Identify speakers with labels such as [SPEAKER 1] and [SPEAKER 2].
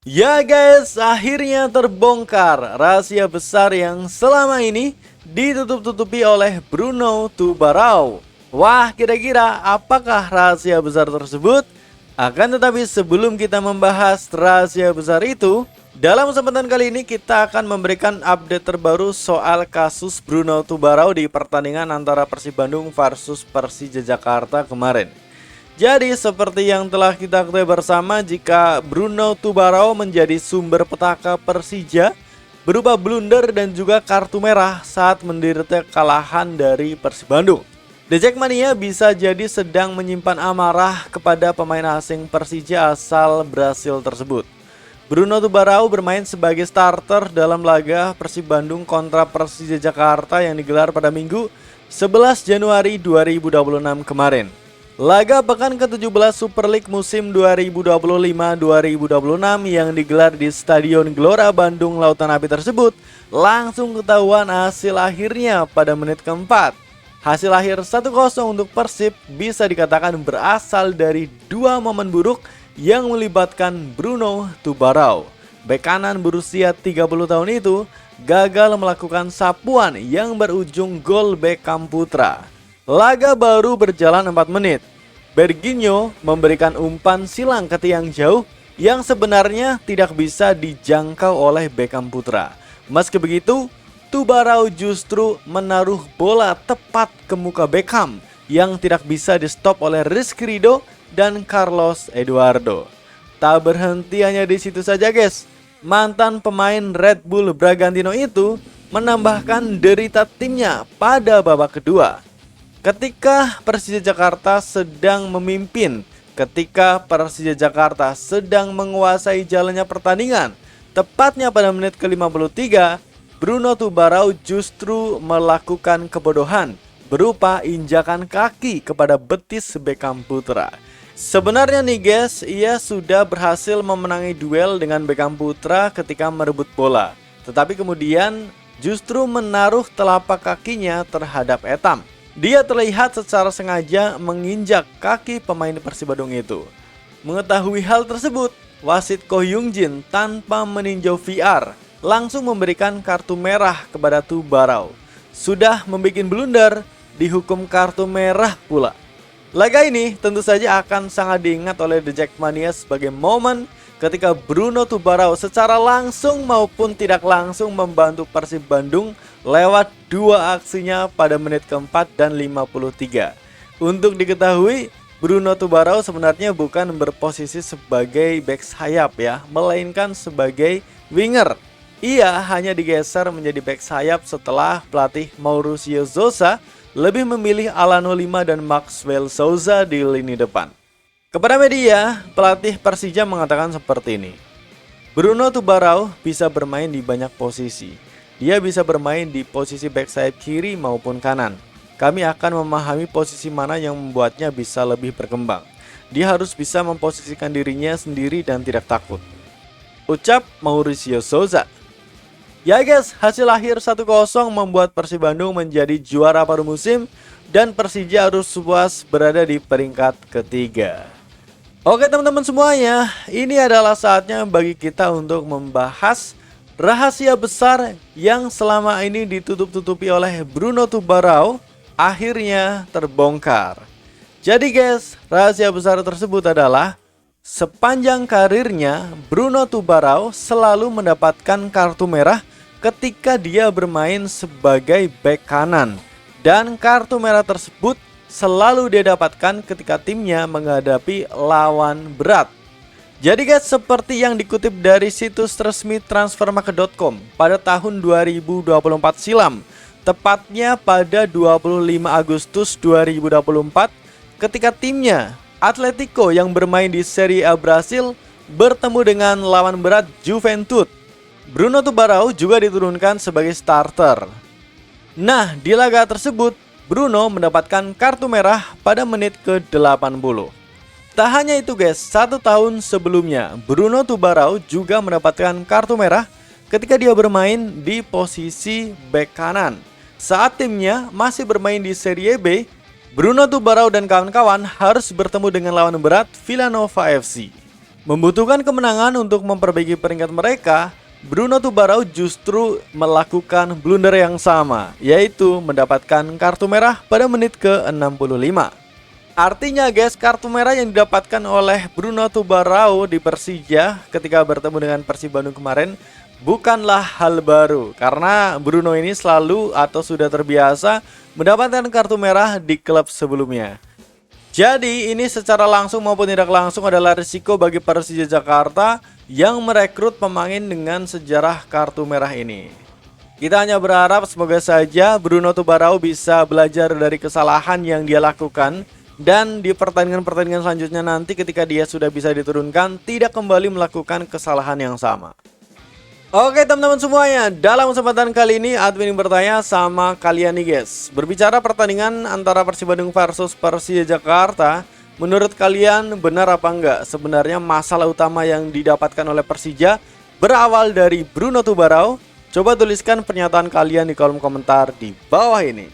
[SPEAKER 1] Ya guys, akhirnya terbongkar rahasia besar yang selama ini ditutup-tutupi oleh Bruno Tubarão. Wah, kira-kira apakah rahasia besar tersebut? Akan tetapi sebelum kita membahas rahasia besar itu, dalam kesempatan kali ini kita akan memberikan update terbaru soal kasus Bruno Tubarão di pertandingan antara Persib Bandung versus Persija Jakarta kemarin. Jadi seperti yang telah kita ketahui bersama, jika Bruno Tubarão menjadi sumber petaka Persija berupa blunder dan juga kartu merah saat menderita kekalahan dari Persib Bandung. The Jackmania bisa jadi sedang menyimpan amarah kepada pemain asing Persija asal Brasil tersebut. Bruno Tubarão bermain sebagai starter dalam laga Persib Bandung kontra Persija Jakarta yang digelar pada Minggu 11 Januari 2026 kemarin. Laga pekan ke-17 Super League musim 2025-2026 yang digelar di Stadion Gelora Bandung Lautan Api tersebut langsung ketahuan hasil akhirnya pada menit keempat. Hasil akhir 1-0 untuk Persib bisa dikatakan berasal dari dua momen buruk yang melibatkan Bruno Tubarão. Bek kanan berusia 30 tahun itu gagal melakukan sapuan yang berujung gol Beckham Putra. Laga baru berjalan 4 menit. Berginho memberikan umpan silang ke tiang jauh yang sebenarnya tidak bisa dijangkau oleh Beckham Putra. Meski begitu, Tubarão justru menaruh bola tepat ke muka Beckham yang tidak bisa di stop oleh Rizky Ridho dan Carlos Eduardo. Tak berhenti hanya di situ saja guys. Mantan pemain Red Bull Bragantino itu menambahkan derita timnya pada babak kedua. Ketika Persija Jakarta sedang memimpin, ketika Persija Jakarta sedang menguasai jalannya pertandingan, tepatnya pada menit ke-53, Bruno Tubarão justru melakukan kebodohan berupa injakan kaki kepada betis Beckham Putra. Sebenarnya nih guys, ia sudah berhasil memenangi duel dengan Beckham Putra ketika merebut bola, tetapi kemudian justru menaruh telapak kakinya terhadap etam. Dia terlihat secara sengaja menginjak kaki pemain Persib Bandung itu. Mengetahui hal tersebut, wasit Ko Hyung Jin tanpa meninjau VR langsung memberikan kartu merah kepada Tubarão. Sudah membuat blunder, dihukum kartu merah pula. Laga ini tentu saja akan sangat diingat oleh The Jackmania sebagai momen ketika Bruno Tubarão secara langsung maupun tidak langsung membantu Persib Bandung lewat dua aksinya pada menit keempat dan 53. Untuk diketahui, Bruno Tubarão sebenarnya bukan berposisi sebagai back sayap ya, melainkan sebagai winger. Ia hanya digeser menjadi back sayap setelah pelatih Mauricio Souza lebih memilih Alano Lima dan Maxwell Souza di lini depan. Kepada media, pelatih Persija mengatakan seperti ini. Bruno Tubarão bisa bermain di banyak posisi. Dia bisa bermain di posisi back sayap kiri maupun kanan. Kami akan memahami posisi mana yang membuatnya bisa lebih berkembang. Dia harus bisa memposisikan dirinya sendiri dan tidak takut, ucap Mauricio Souza. Ya guys, hasil akhir 1-0 membuat Persib Bandung menjadi juara paruh musim dan Persija harus puas berada di peringkat ketiga. Oke teman-teman semuanya, ini adalah saatnya bagi kita untuk membahas rahasia besar yang selama ini ditutup-tutupi oleh Bruno Tubarão akhirnya terbongkar. Jadi guys, rahasia besar tersebut adalah sepanjang karirnya Bruno Tubarão selalu mendapatkan kartu merah ketika dia bermain sebagai bek kanan. Dan kartu merah tersebut selalu dia dapatkan ketika timnya menghadapi lawan berat. Jadi guys, seperti yang dikutip dari situs resmi transfermarket.com pada tahun 2024 silam, tepatnya pada 25 Agustus 2024, ketika timnya Atletico yang bermain di Serie A Brasil bertemu dengan lawan berat Juventus, Bruno Tubarão juga diturunkan sebagai starter. Nah, di laga tersebut, Bruno mendapatkan kartu merah pada menit ke-80. Tak hanya itu guys, 1 tahun sebelumnya Bruno Tubarão juga mendapatkan kartu merah ketika dia bermain di posisi bek kanan. Saat timnya masih bermain di Serie B, Bruno Tubarão dan kawan-kawan harus bertemu dengan lawan berat Villa Nova FC. Membutuhkan kemenangan untuk memperbaiki peringkat mereka, Bruno Tubarão justru melakukan blunder yang sama, yaitu mendapatkan kartu merah pada menit ke-65. Artinya guys, kartu merah yang didapatkan oleh Bruno Tubarão di Persija ketika bertemu dengan Persib Bandung kemarin bukanlah hal baru, karena Bruno ini selalu atau sudah terbiasa mendapatkan kartu merah di klub sebelumnya. Jadi ini secara langsung maupun tidak langsung adalah risiko bagi Persija Jakarta yang merekrut pemain dengan sejarah kartu merah ini. Kita hanya berharap semoga saja Bruno Tubarão bisa belajar dari kesalahan yang dia lakukan, dan di pertandingan-pertandingan selanjutnya nanti ketika dia sudah bisa diturunkan tidak kembali melakukan kesalahan yang sama. Oke teman-teman semuanya, dalam kesempatan kali ini admin bertanya sama kalian nih guys. Berbicara pertandingan antara Persib Bandung versus Persija Jakarta, menurut kalian benar apa enggak sebenarnya masalah utama yang didapatkan oleh Persija berawal dari Bruno Tubarão? Coba tuliskan pernyataan kalian di kolom komentar di bawah ini.